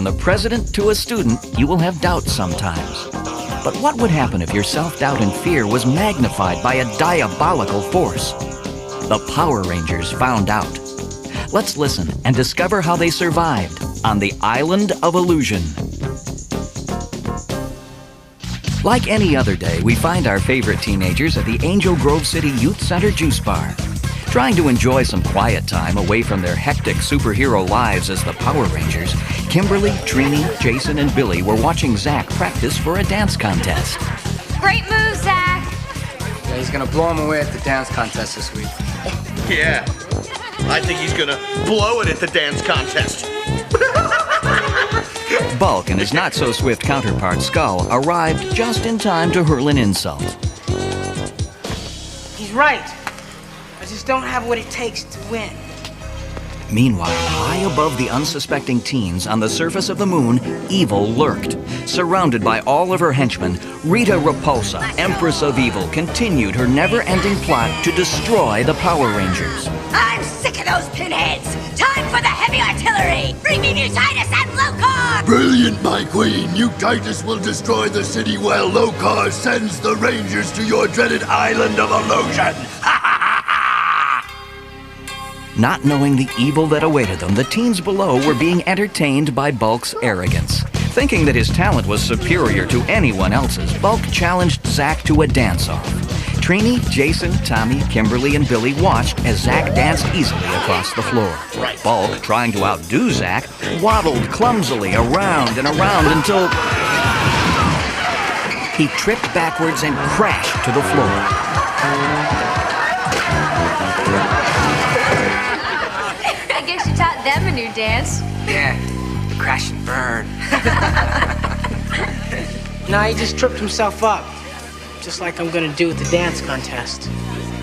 From the president to a student, you will have doubts sometimes. But what would happen if your self-doubt and fear was magnified by a diabolical force? The Power Rangers found out. Let's listen and discover how they survived on the Island of Illusion. Like any other day, we find our favorite teenagers at the Angel Grove City Youth Center Juice Bar, trying to enjoy some quiet time away from their hectic superhero lives as the Power Rangers. Kimberly, Trini, Jason, and Billy were watching Zach practice for a dance contest. Great move, Zach! Yeah, he's gonna blow him away at the dance contest this week. Yeah, I think he's gonna blow it at the dance contest. Bulk and his not-so-swift counterpart, Skull, arrived just in time to hurl an insult. He's right. I just don't have what it takes to win. Meanwhile, high above the unsuspecting teens on the surface of the moon, evil lurked. Surrounded by all of her henchmen, Rita Repulsa, Empress of Evil, continued her never-ending plot to destroy the Power Rangers. I'm sick of those pinheads! Time for the heavy artillery! Bring me Mutitus and Lokar! Brilliant, my queen! Mutitus will destroy the city while Lokar sends the Rangers to your dreaded Island of Illusion! Not knowing the evil that awaited them, the teens below were being entertained by Bulk's arrogance. Thinking that his talent was superior to anyone else's, Bulk challenged Zach to a dance-off. Trini, Jason, Tommy, Kimberly, and Billy watched as Zach danced easily across the floor. Bulk, trying to outdo Zach, waddled clumsily around and around until he tripped backwards and crashed to the floor. I guess you taught them a new dance. Yeah, crash and burn. Nah, he just tripped himself up. Just like I'm gonna do at the dance contest.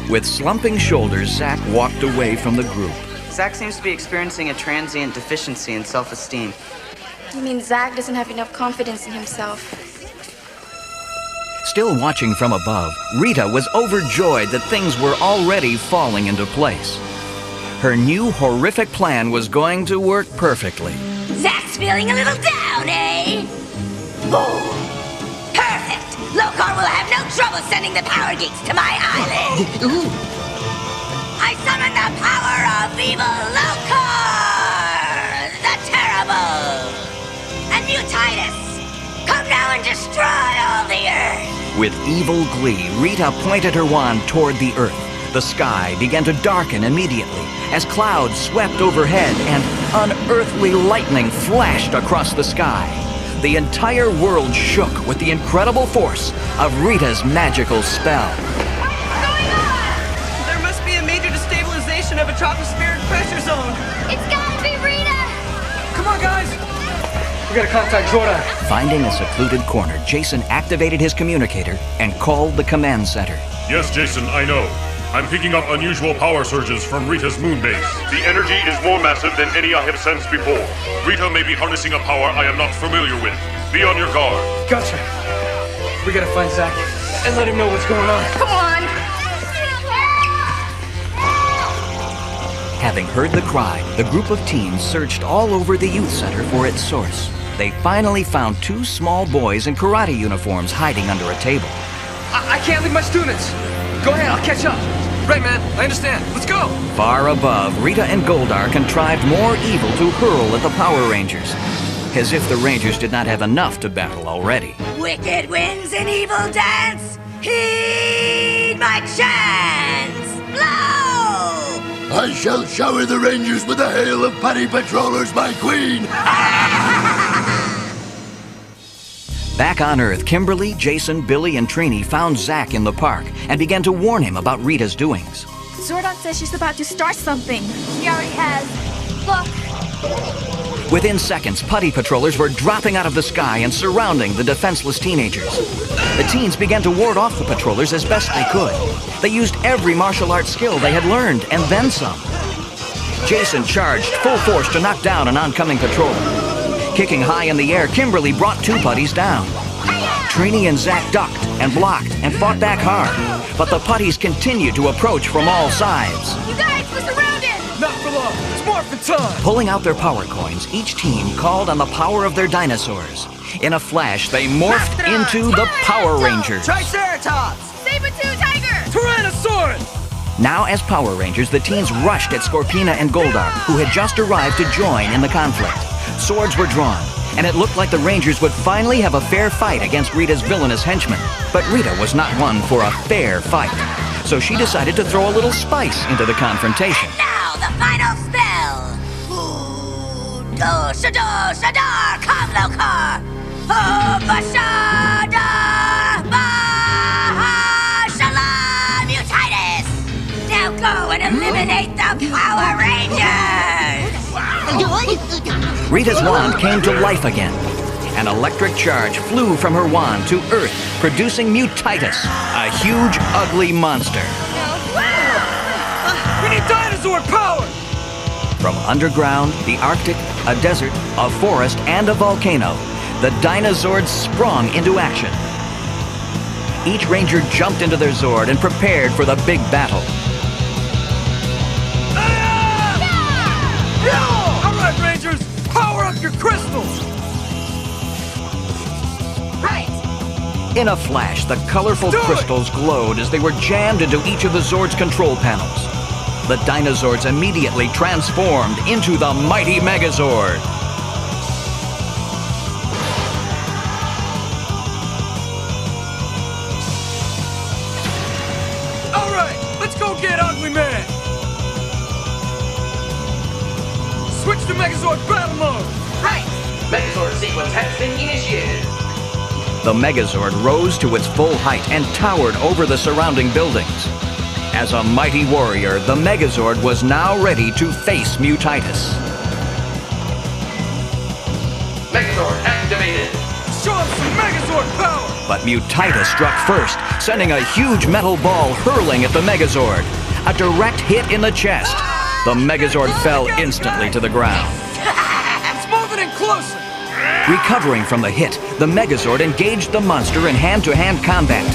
With slumping shoulders, Zach walked away from the group. Zach seems to be experiencing a transient deficiency in self-esteem. You mean Zach doesn't have enough confidence in himself? Still watching from above, Rita was overjoyed that things were already falling into place. Her new horrific plan was going to work perfectly. Zach's feeling a little down, eh? Boom! Perfect! Lokar will have no trouble sending the Power Geeks to my island! I summon the power of evil Lokar! The Terrible! And Mutitus! Come now and destroy all the Earth! With evil glee, Rita pointed her wand toward the Earth. The sky began to darken immediately as clouds swept overhead and unearthly lightning flashed across the sky. The entire world shook with the incredible force of Rita's magical spell. What's going on? There must be a major destabilization of a tropospheric pressure zone. It's gotta be Rita! Come on, guys! We gotta contact Jordan. Finding a secluded corner, Jason activated his communicator and called the command center. Yes, Jason, I know. I'm picking up unusual power surges from Rita's moon base. The energy is more massive than any I have sensed before. Rita may be harnessing a power I am not familiar with. Be on your guard. Gotcha. We gotta find Zach and let him know what's going on. Come on! Having heard the cry, the group of teens searched all over the youth center for its source. They finally found two small boys in karate uniforms hiding under a table. I can't leave my students. Go ahead, I'll catch up. Right, man, I understand. Let's go. Far above, Rita and Goldar contrived more evil to hurl at the Power Rangers, as if the Rangers did not have enough to battle already. Wicked wins in evil dance! Heed my chants! Blow! I shall shower the Rangers with a hail of putty patrollers, my queen! Back on Earth, Kimberly, Jason, Billy, and Trini found Zach in the park and began to warn him about Rita's doings. Zordon says she's about to start something. She already has. Look! Within seconds, putty patrollers were dropping out of the sky and surrounding the defenseless teenagers. The teens began to ward off the patrollers as best they could. They used every martial arts skill they had learned, and then some. Jason charged full force to knock down an oncoming patroller. Kicking high in the air, Kimberly brought two putties down. Trini and Zach ducked and blocked and fought back hard, but the putties continued to approach from all sides. You guys, we're surrounded! Not for long. go! It's Morphin time! Pulling out their power coins, each team called on the power of their dinosaurs. In a flash, they morphed into the Power Rangers. Triceratops! Saber-tooth tiger! Tyrannosaurus! Now, as Power Rangers, the teens rushed at Scorpina and Goldar, who had just arrived to join in the conflict. Swords were drawn, and it looked like the Rangers would finally have a fair fight against Rita's villainous henchmen. But Rita was not one for a fair fight, so she decided to throw a little spice into the confrontation. And now, the final spell! Do-sha-do, shadar, Kavlokar! Oh-ba-sha-da, ba-ha-shala, Mutitis! Now go and eliminate the Power Rangers! Rita's wand came to life again. An electric charge flew from her wand to Earth, producing Mutitis, a huge, ugly monster. We need dinosaur power! From underground, the Arctic, a desert, a forest, and a volcano, the Dinozords sprung into action. Each Ranger jumped into their Zord and prepared for the big battle. All right, Rangers, power up your crystals! In a flash, the colorful crystals glowed as they were jammed into each of the Zord's control panels. The Dinozords immediately transformed into the mighty Megazord. All right, let's go get Ugly Man! Switch to Megazord battle mode! Right! Megazord sequence has been initiated. The Megazord rose to its full height and towered over the surrounding buildings. As a mighty warrior, the Megazord was now ready to face Mutitis. Megazord activated. Show him some Megazord power! But Mutitis struck first, sending a huge metal ball hurling at the Megazord. A direct hit in the chest. The Megazord fell instantly to the ground. It's moving in closer! Recovering from the hit, the Megazord engaged the monster in hand-to-hand combat.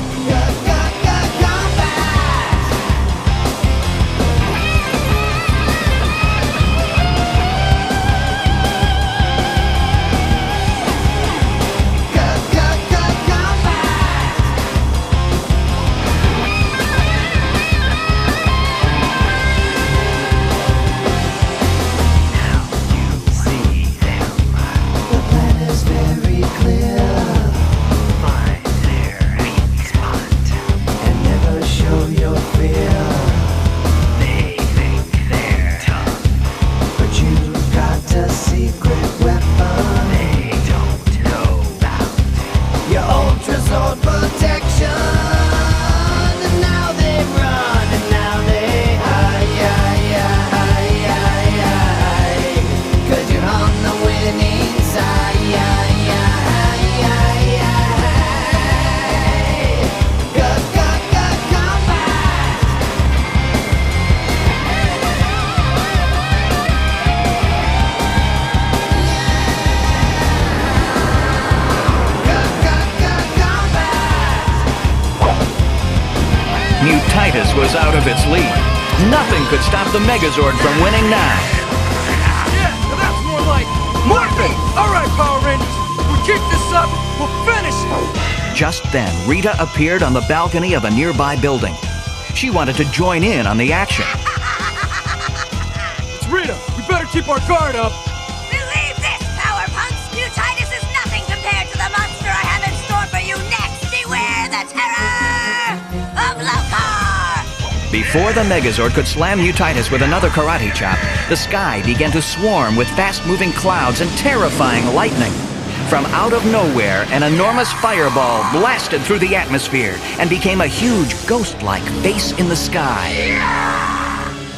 Mutitis was out of its league. Nothing could stop the Megazord from winning now. Yeah, that's more like Morphin! All right, Power Rangers, we keep this up, we'll finish it! Just then, Rita appeared on the balcony of a nearby building. She wanted to join in on the action. It's Rita, we better keep our guard up. Believe this, Power Punks! Mutitis is nothing compared to the monster I have in store for you next! Beware the terror of Lokar! Before the Megazord could slam Mutitis with another karate chop, the sky began to swarm with fast-moving clouds and terrifying lightning. From out of nowhere, an enormous fireball blasted through the atmosphere and became a huge ghost-like face in the sky.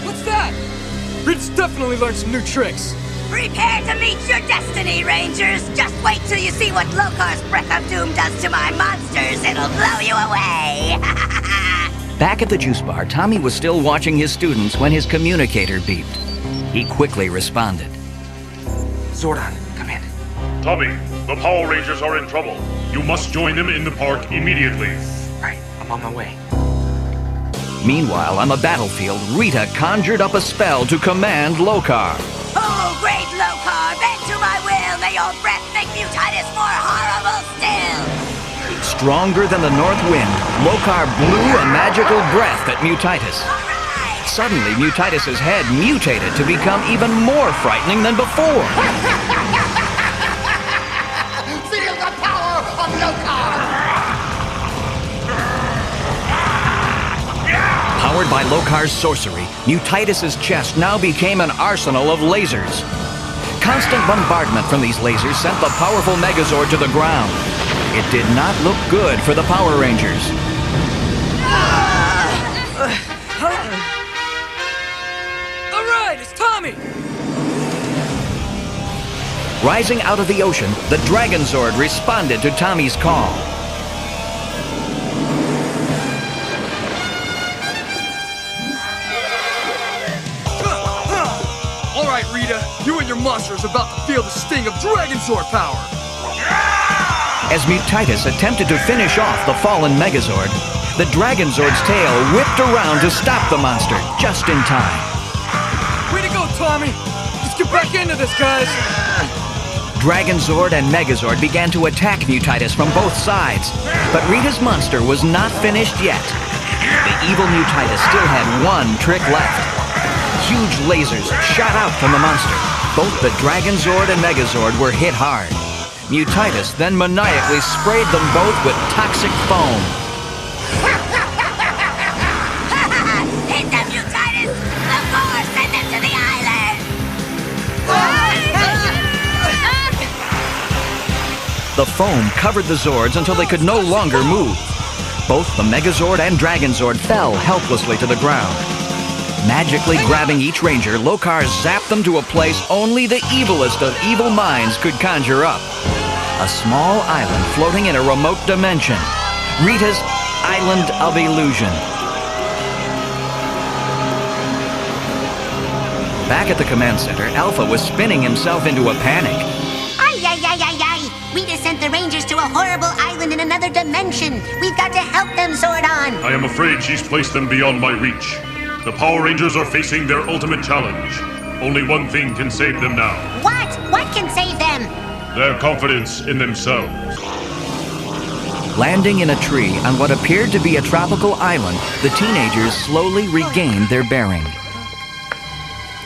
What's that? Rita's definitely learned some new tricks. Prepare to meet your destiny, Rangers! Just wait till you see what Lokar's Breath of Doom does to my monsters! It'll blow you away! Back at the juice bar, Tommy was still watching his students when his communicator beeped. He quickly responded. Zordon, come in. Tommy, the Power Rangers are in trouble. You must join them in the park immediately. Right, I'm on my way. Meanwhile, on the battlefield, Rita conjured up a spell to command Lokar. Oh, great Lokar, bend to my will. May your breath make Mutitis more horrible still. Stronger than the north wind, Lokar blew a magical breath at Mutitis. Suddenly, Mutitis' head mutated to become even more frightening than before. Feel the power of Lokar! Powered by Lokar's sorcery, Mutitis' chest now became an arsenal of lasers. Constant bombardment from these lasers sent the powerful Megazord to the ground. It did not look good for the Power Rangers. All right, it's Tommy! Rising out of the ocean, the Dragon Zord responded to Tommy's call. All right, Rita, you and your monster is about to feel the sting of Dragon Zord power. As Mutitis attempted to finish off the fallen Megazord, the Dragon Zord's tail whipped around to stop the monster just in time. Way to go, Tommy! Let's get back into this, guys! Dragon Zord and Megazord began to attack Mutitis from both sides, but Rita's monster was not finished yet. The evil Mutitis still had one trick left. Huge lasers shot out from the monster. Both the Dragon Zord and Megazord were hit hard. Mutitis then maniacally sprayed them both with toxic foam. Hit them, Mutitis! Lokar, send them to the island! The foam covered the Zords until they could no longer move. Both the Megazord and Dragon Zord fell helplessly to the ground. Magically grabbing each Ranger, Lokar zapped them to a place only the evilest of evil minds could conjure up. A small island floating in a remote dimension. Rita's Island of Illusion. Back at the command center, Alpha was spinning himself into a panic. Ay, ay, ay, ay, ay! Rita sent the Rangers to a horrible island in another dimension. We've got to help them, Zordon. I am afraid she's placed them beyond my reach. The Power Rangers are facing their ultimate challenge. Only one thing can save them now. What? What can save them? Their confidence in themselves. Landing in a tree on what appeared to be a tropical island, the teenagers slowly regained their bearing.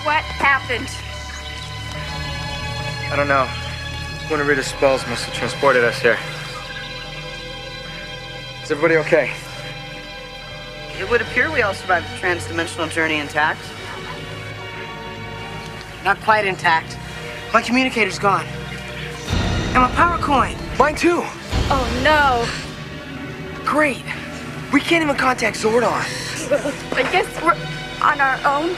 What happened? I don't know. One of Rita's spells must have transported us here. Is everybody okay? It would appear we all survived the trans-dimensional journey intact. Not quite intact. My communicator's gone. And my power coin. Mine too. Oh no. Great. We can't even contact Zordon. I guess we're on our own.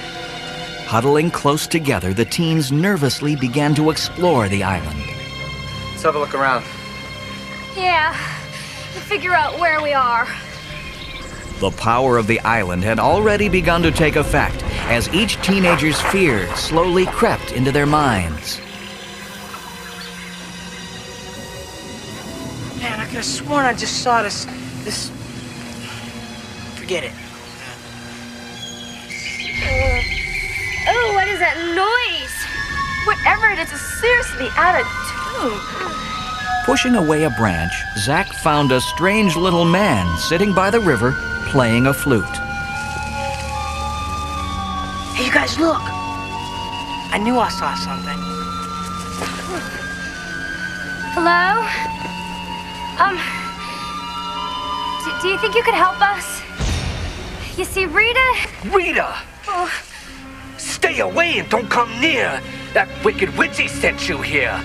Huddling close together, the teens nervously began to explore the island. Let's have a look around. Yeah, to figure out where we are. The power of the island had already begun to take effect as each teenager's fear slowly crept into their minds. Man, I could have sworn I just saw this... Forget it. Oh, what is that noise? Whatever it is seriously out of tune. Pushing away a branch, Zack found a strange little man sitting by the river playing a flute. Hey, you guys, look! I knew I saw something. Hello? Do you think you could help us? You see, Rita... Rita! Oh. Stay away and don't come near! That wicked witchy sent you here!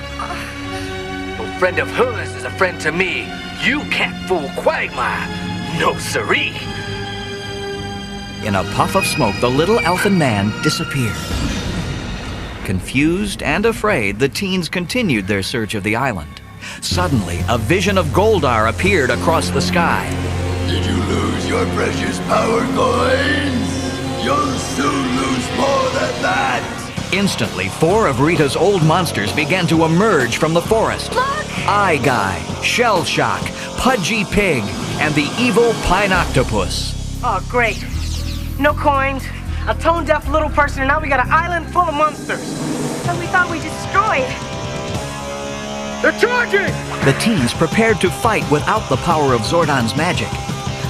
No friend of hers is a friend to me. You can't fool Quagmire. No siree! In a puff of smoke, the little elfin man disappeared. Confused and afraid, the teens continued their search of the island. Suddenly, a vision of Goldar appeared across the sky. Did you lose your precious power coins? You'll soon lose more than that! Instantly, 4 of Rita's old monsters began to emerge from the forest. Look! Eye Guy, Shell Shock, Pudgy Pig, and the evil Pine Octopus. Oh, great. no coins, a tone-deaf little person, and now we got an island full of monsters. But we thought we destroyed. They're charging! The teens prepared to fight without the power of Zordon's magic.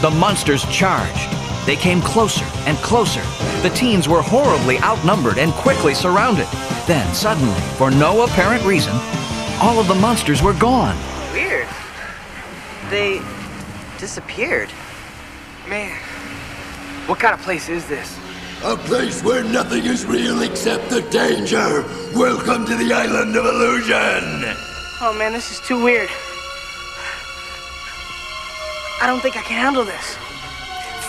The monsters charged. They came closer and closer. The teens were horribly outnumbered and quickly surrounded. Then, suddenly, for no apparent reason, all of the monsters were gone. Weird. They disappeared. Man, what kind of place is this? A place where nothing is real except the danger. Welcome to the Island of Illusion. Oh man, this is too weird. I don't think I can handle this.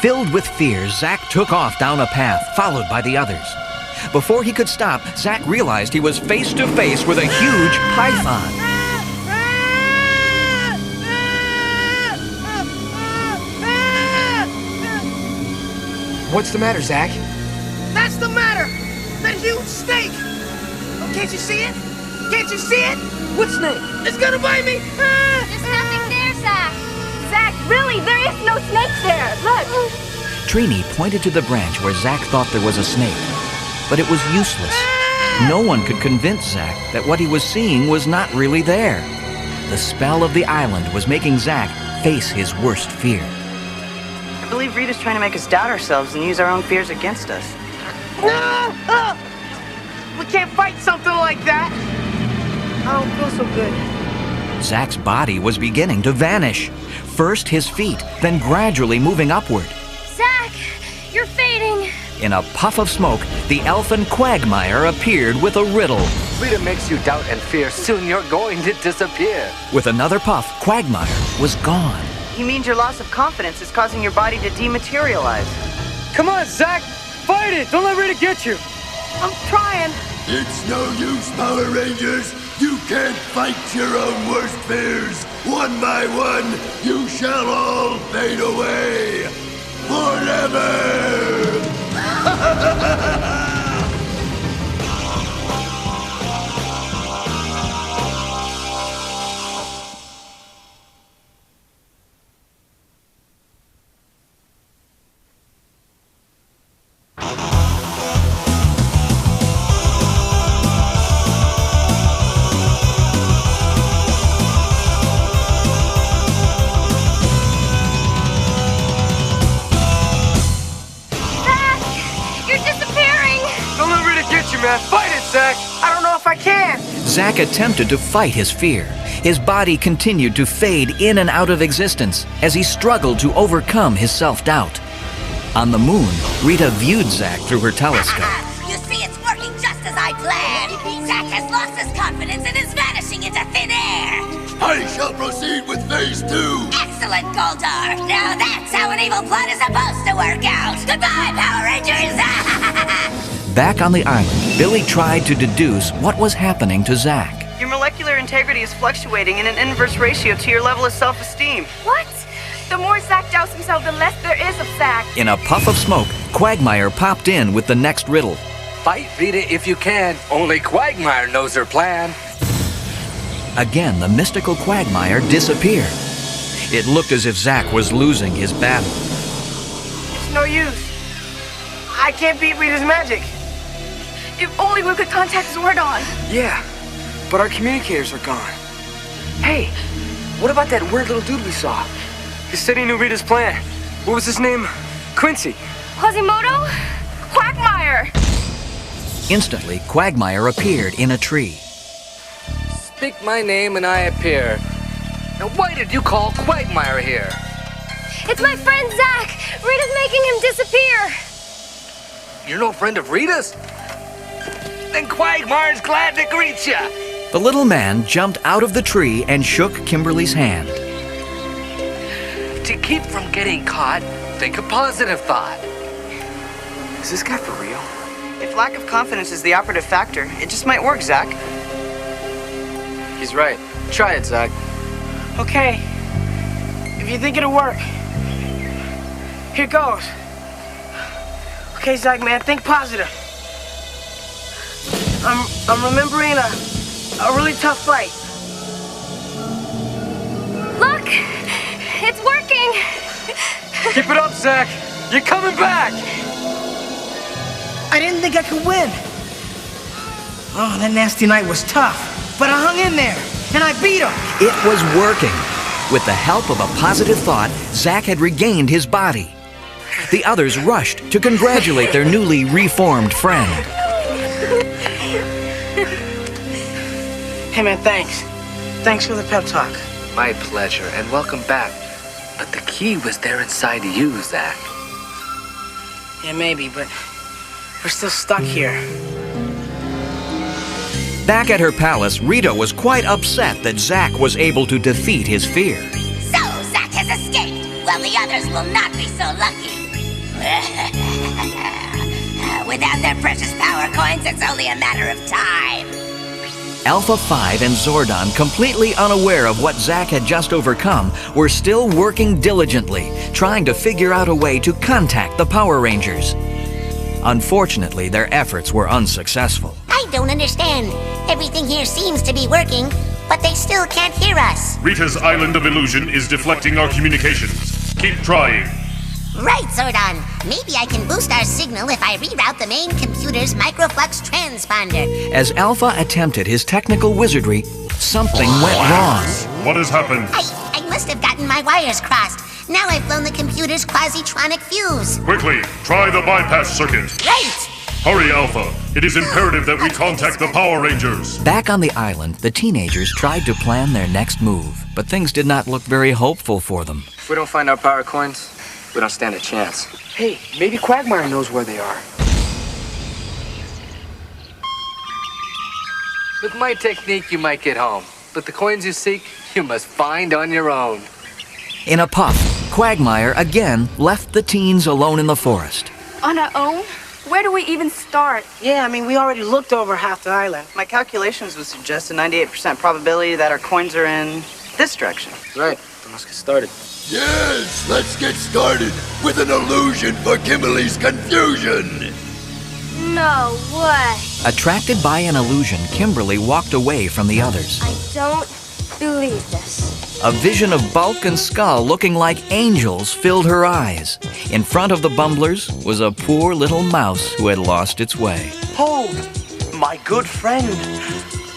Filled with fear, Zack took off down a path, followed by the others. Before he could stop, Zack realized he was face to face with a huge python. What's the matter, Zack? That's the matter! That huge snake! Oh, can't you see it? Can't you see it? What snake? It's gonna bite me! There's nothing there, Zack. Zack, really, there is no snake there. Look. Trini pointed to the branch where Zack thought there was a snake. But it was useless. No one could convince Zack that what he was seeing was not really there. The spell of the island was making Zack face his worst fear. I believe Rita's trying to make us doubt ourselves and use our own fears against us. No! We can't fight something like that! I don't feel so good. Zack's body was beginning to vanish. First his feet, then gradually moving upward. Zack, you're fading. In a puff of smoke, the elfin Quagmire appeared with a riddle. Rita makes you doubt and fear. Soon you're going to disappear. With another puff, Quagmire was gone. He means your loss of confidence is causing your body to dematerialize. Come on, Zack! Fight it! Don't let Rita get you! I'm trying. It's no use, Power Rangers. You can't fight your own worst fears. One by one, you shall all fade away. Forever! Man. Fight it, Zack! I don't know if I can. Zack attempted to fight his fear. His body continued to fade in and out of existence as he struggled to overcome his self-doubt. On the moon, Rita viewed Zack through her telescope. You see, it's working just as I planned. Zack has lost his confidence and is vanishing into thin air. I shall proceed with phase 2. Excellent, Goldar. Now that's how an evil plot is supposed to work out. Goodbye, Power Rangers! Back on the island, Billy tried to deduce what was happening to Zack. Your molecular integrity is fluctuating in an inverse ratio to your level of self-esteem. What? The more Zack doubts himself, the less there is of Zack. In a puff of smoke, Quagmire popped in with the next riddle. Fight Rita if you can. Only Quagmire knows her plan. Again, the mystical Quagmire disappeared. It looked as if Zack was losing his battle. It's no use. I can't beat Rita's magic. If only we could contact Zordon. Yeah, but our communicators are gone. Hey, what about that weird little dude we saw? He said he knew Rita's plan. What was his name? Quincy. Quasimodo? Quagmire! Instantly, Quagmire appeared in a tree. Speak my name and I appear. Now why did you call Quagmire here? It's my friend Zack. Rita's making him disappear. You're no friend of Rita's? Then Quagmire's glad to greet ya. The little man jumped out of the tree and shook Kimberly's hand. To keep from getting caught, think a positive thought. Is this guy for real? If lack of confidence is the operative factor, it just might work, Zack. He's right. Try it, Zack. Okay. If you think it'll work. Here goes. Okay, Zack, man, think positive. I'm remembering a really tough fight. Look! It's working! Keep it up, Zack! You're coming back! I didn't think I could win. Oh, that nasty night was tough. But I hung in there, and I beat him. It was working. With the help of a positive thought, Zack had regained his body. The others rushed to congratulate their newly reformed friend. Hey, man, thanks. Thanks for the pep talk. My pleasure, and welcome back. But the key was there inside you, Zack. Yeah, maybe, but we're still stuck here. Back at her palace, Rita was quite upset that Zack was able to defeat his fear. So, Zack has escaped. Well, the others will not be so lucky. Without their precious power coins, it's only a matter of time. Alpha 5 and Zordon, completely unaware of what Zack had just overcome, were still working diligently, trying to figure out a way to contact the Power Rangers. Unfortunately, their efforts were unsuccessful. I don't understand. Everything here seems to be working, but they still can't hear us. Rita's island of illusion is deflecting our communications. Keep trying. Right, Zordon. Maybe I can boost our signal if I reroute the main computer's microflux transponder. As Alpha attempted his technical wizardry, something went wrong. What has happened? I must have gotten my wires crossed. Now I've blown the computer's quasitronic fuse. Quickly, try the bypass circuit. Right! Hurry, Alpha. It is imperative that we contact the Power Rangers. Back on the island, the teenagers tried to plan their next move, but things did not look very hopeful for them. If we don't find our power coins, we don't stand a chance. Hey, maybe Quagmire knows where they are. With my technique, you might get home. But the coins you seek, you must find on your own. In a puff, Quagmire again left the teens alone in the forest. On our own? Where do we even start? Yeah, I mean, we already looked over half the island. My calculations would suggest a 98% probability that our coins are in this direction. Right, then let's get started. Yes, let's get started with an illusion for Kimberly's confusion. No way. Attracted by an illusion, Kimberly walked away from the others. I don't believe this. A vision of Bulk and Skull looking like angels filled her eyes. In front of the Bumblers was a poor little mouse who had lost its way. Hold, my good friend.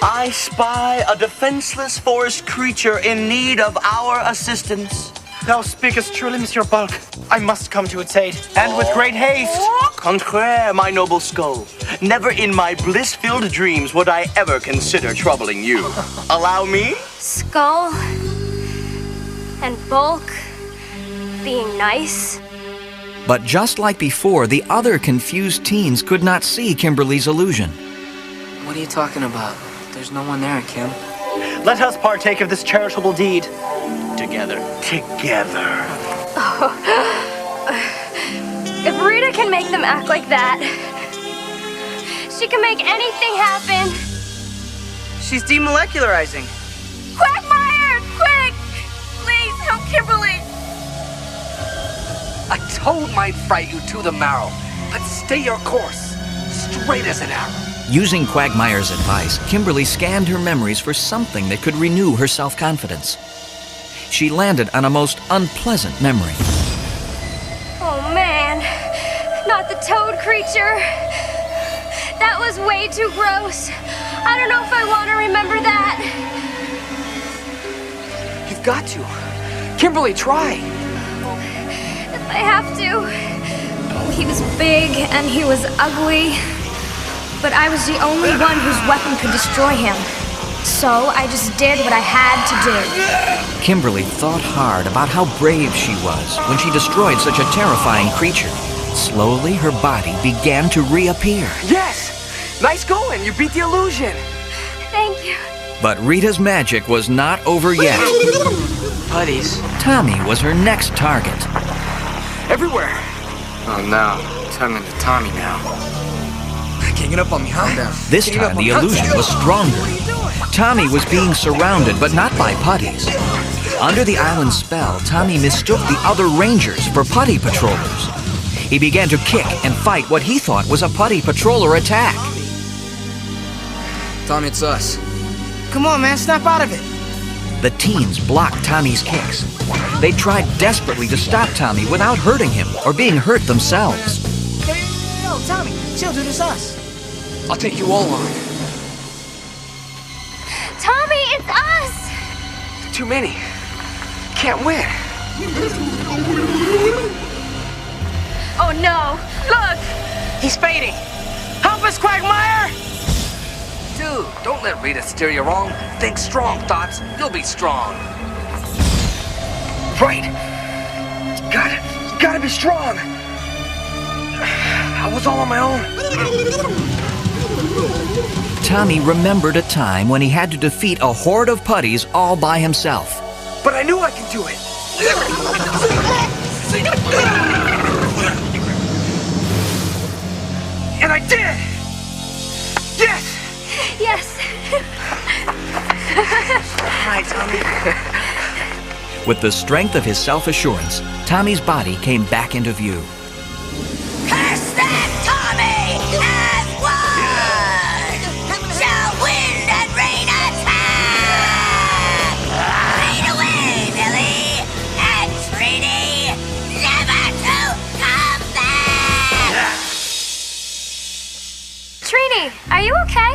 I spy a defenseless forest creature in need of our assistance. Thou speakest truly, Monsieur Bulk. I must come to its aid, and with great haste. Contraire, my noble Skull. Never in my bliss-filled dreams would I ever consider troubling you. Allow me? Skull and Bulk being nice. But just like before, the other confused teens could not see Kimberly's illusion. What are you talking about? There's no one there, Kim. Let us partake of this charitable deed. Together. Together. If Rita can make them act like that, she can make anything happen. She's demolecularizing. Quagmire! Quick! Please help Kimberly! I told might fright you to the marrow, but stay your course, straight as an arrow. Using Quagmire's advice, Kimberly scanned her memories for something that could renew her self-confidence. She landed on a most unpleasant memory. Oh man, not the toad creature. That was way too gross. I don't know if I want to remember that. You've got to. Kimberly, try. If I have to. He was big and he was ugly, but I was the only one whose weapon could destroy him. So I just did what I had to do. Kimberly thought hard about how brave she was when she destroyed such a terrifying creature. Slowly, her body began to reappear. Yes! Nice going! You beat the illusion! Thank you. But Rita's magic was not over yet. Putties. Tommy was her next target. Everywhere! Oh no, turn into Tommy now. Ganging up on me, huh? This time, the illusion was stronger. Tommy was being surrounded, but not by putties. Under the island's spell, Tommy mistook the other Rangers for putty patrollers. He began to kick and fight what he thought was a putty patroller attack. Tommy, it's us. Come on, man, snap out of it. The teens blocked Tommy's kicks. They tried desperately to stop Tommy without hurting him or being hurt themselves. Tommy, chill, dude, it's us. I'll take you all on. Tommy, it's us! Too many. Can't win. Oh no! Look! He's fading. Help us, Quagmire! Dude, don't let Rita steer you wrong. Think strong thoughts. You'll be strong. Right. Gotta be strong. I was all on my own. Tommy remembered a time when he had to defeat a horde of putties all by himself. But I knew I could do it. And I did! Yes! Yes. All right, Tommy. With the strength of his self-assurance, Tommy's body came back into view. Curse that Tommy as one! Shall wind and rain attack! Fade away, Billy! And Trini, never to come back! Trini, are you okay?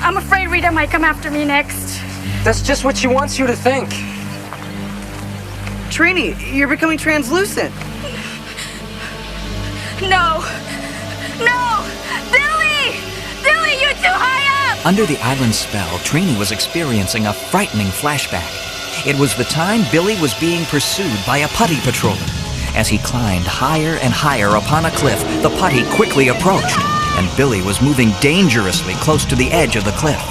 I'm afraid Rita might come after me next. That's just what she wants you to think. Trini, you're becoming translucent. No! No! Billy! Billy, you're too high up! Under the island's spell, Trini was experiencing a frightening flashback. It was the time Billy was being pursued by a putty patroller. As he climbed higher and higher upon a cliff, the putty quickly approached, and Billy was moving dangerously close to the edge of the cliff.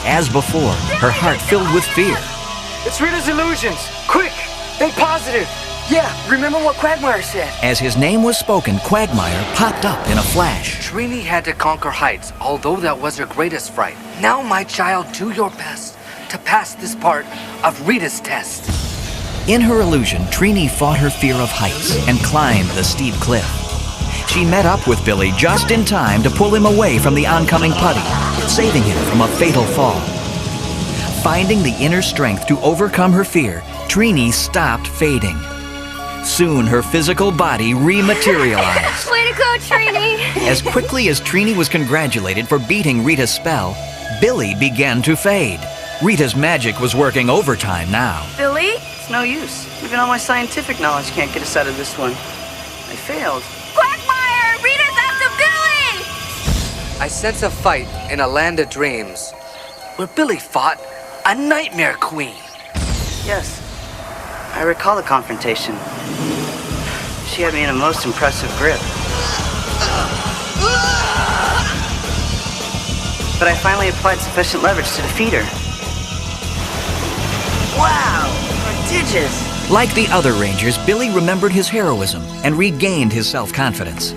As before, her heart filled with fear. It's Rita's illusions. Quick, think positive. Yeah, remember what Quagmire said. As his name was spoken, Quagmire popped up in a flash. Trini had to conquer heights, although that was her greatest fright. Now, my child, do your best to pass this part of Rita's test. In her illusion, Trini fought her fear of heights and climbed the steep cliff. She met up with Billy just in time to pull him away from the oncoming putty, saving him from a fatal fall. Finding the inner strength to overcome her fear, Trini stopped fading. Soon her physical body rematerialized. Way to go, Trini! As quickly as Trini was congratulated for beating Rita's spell, Billy began to fade. Rita's magic was working overtime now. Billy? It's no use. Even all my scientific knowledge can't get us out of this one. I failed. Quagmire! Rita's after Billy! I sense a fight in a land of dreams, where Billy fought a nightmare queen. Yes. I recall the confrontation. She had me in a most impressive grip. But I finally applied sufficient leverage to defeat her. Wow! Prodigious! Like the other Rangers, Billy remembered his heroism and regained his self-confidence.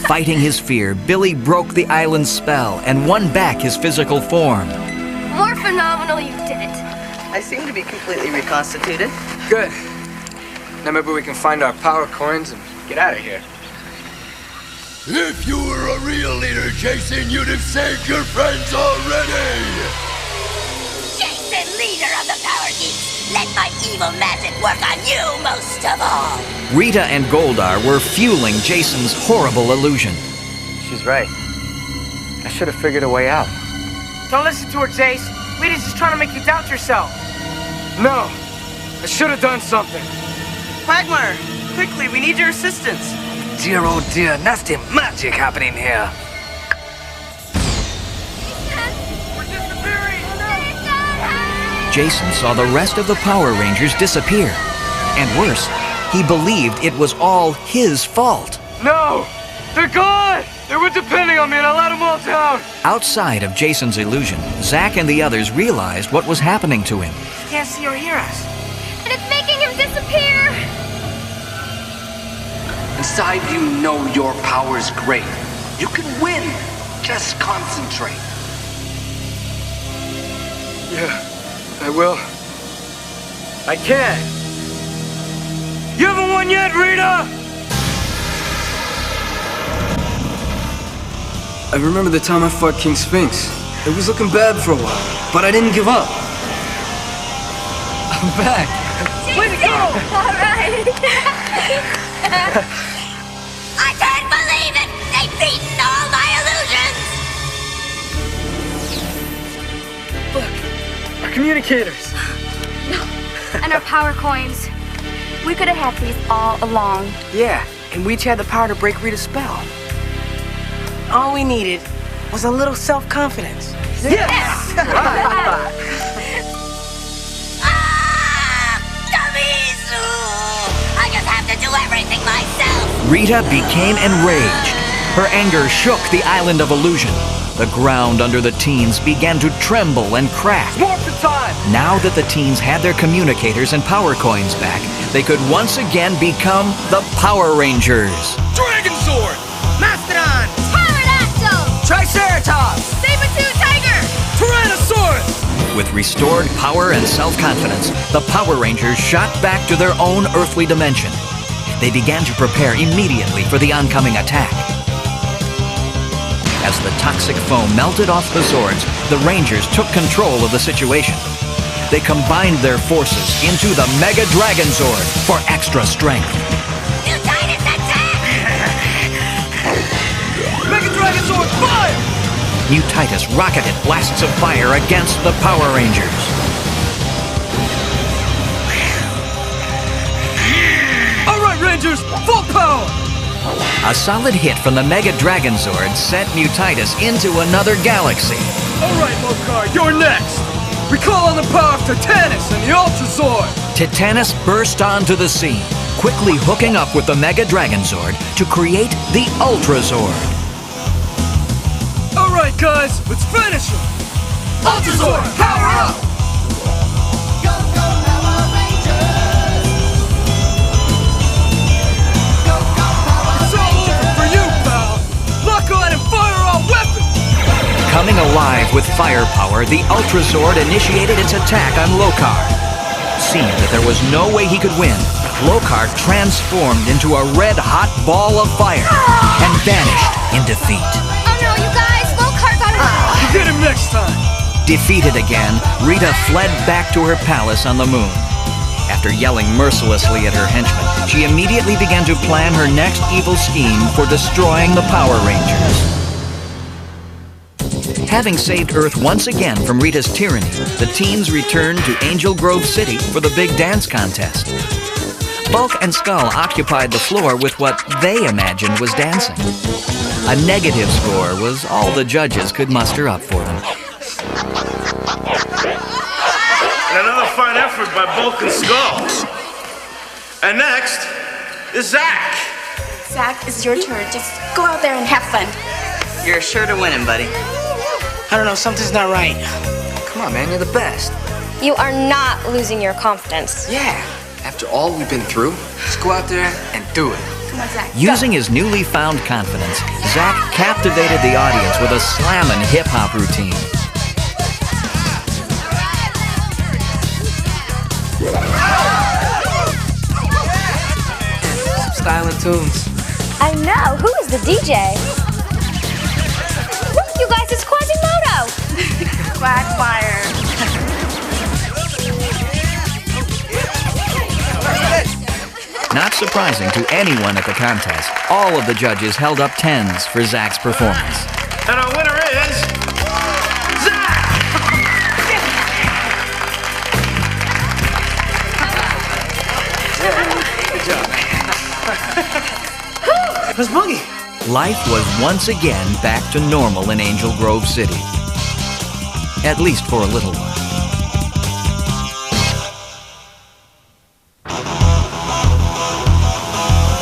Fighting his fear, Billy broke the island's spell and won back his physical form. More phenomenal, you did it. I seem to be completely reconstituted. Good. Now maybe we can find our power coins and get out of here. If you were a real leader, Jason, you'd have saved your friends already! Jason, leader of the Power Geeks, let my evil magic work on you most of all. Rita and Goldar were fueling Jason's horrible illusion. She's right. I should have figured a way out. Don't listen to her, Jace. Rita's just trying to make you doubt yourself. No! I should have done something. Quagmire, quickly, we need your assistance. Dear, oh dear, nasty magic happening here. Jason saw the rest of the Power Rangers disappear. And worse, he believed it was all his fault. No! They're gone! They were depending on me and I let them all down! Outside of Jason's illusion, Zack and the others realized what was happening to him. He can't see or hear us. And it's making him disappear! Inside you know your power's great. You can win. Just concentrate. Yeah, I will. I can. You haven't won yet, Rita! I remember the time I fought King Sphinx. It was looking bad for a while, but I didn't give up. I'm back. Way to go! All right. I can't believe it! They've beaten all my illusions! Look, our communicators. And our power coins. We could have had these all along. Yeah, and we each had the power to break Rita's spell. All we needed was a little self-confidence. Yes! Dummies! I just have to do everything myself. Rita became enraged. Her anger shook the island of illusion. The ground under the teens began to tremble and crack. Morphin time! Now that the teens had their communicators and power coins back, they could once again become the Power Rangers. Dragon Sword! Mastodon! Pterodactyl! Triceratops! Saber-tooth tiger! Tyrannosaurus! With restored power and self-confidence, the Power Rangers shot back to their own earthly dimension. They began to prepare immediately for the oncoming attack. As the toxic foam melted off the Zords, the Rangers took control of the situation. They combined their forces into the Mega Dragon Zord for extra strength. Titus, attack! Mega Dragon Sword, fire! New Titus rocketed blasts of fire against the Power Rangers. All right, Rangers, full power! A solid hit from the Mega Dragon Zord sent New Titus into another galaxy. All right, Lokar, you're next! We call on the power of Titanus and the Ultra Zord! Titanus burst onto the scene, quickly hooking up with the Mega Dragon Zord to create the Ultra Zord. All right, guys, let's finish him! Ultra Zord, power up! It's all over for you, pal! Lock on and fire all weapons! Coming alive with firepower, the Ultra Zord initiated its attack on Lokar. Seeing that there was no way he could win, Lokar transformed into a red-hot ball of fire and vanished in defeat. Oh no, you guys! Lokar got away! We'll get him next time! Defeated again, Rita fled back to her palace on the moon. After yelling mercilessly at her henchmen, she immediately began to plan her next evil scheme for destroying the Power Rangers. Having saved Earth once again from Rita's tyranny, the teens returned to Angel Grove City for the big dance contest. Bulk and Skull occupied the floor with what they imagined was dancing. A negative score was all the judges could muster up for them. And another fine effort by Bulk and Skull. And next is Zach. Zach, it's your turn. Just go out there and have fun. You're sure to win him, buddy. I don't know, something's not right. Come on, man, you're the best. You are not losing your confidence. Yeah, after all we've been through, just go out there and do it. Come on, Zach. Using his newly found confidence, Zach captivated the audience with a slammin' hip-hop routine. Styling tunes. I know. Who is the DJ? Look, you guys, it's Quasimodo. Quagmire. Not surprising to anyone at the contest, all of the judges held up 10s for Zach's performance. And our winner is Zach! Good job. Where's Boogie? Life was once again back to normal in Angel Grove City. At least for a little while.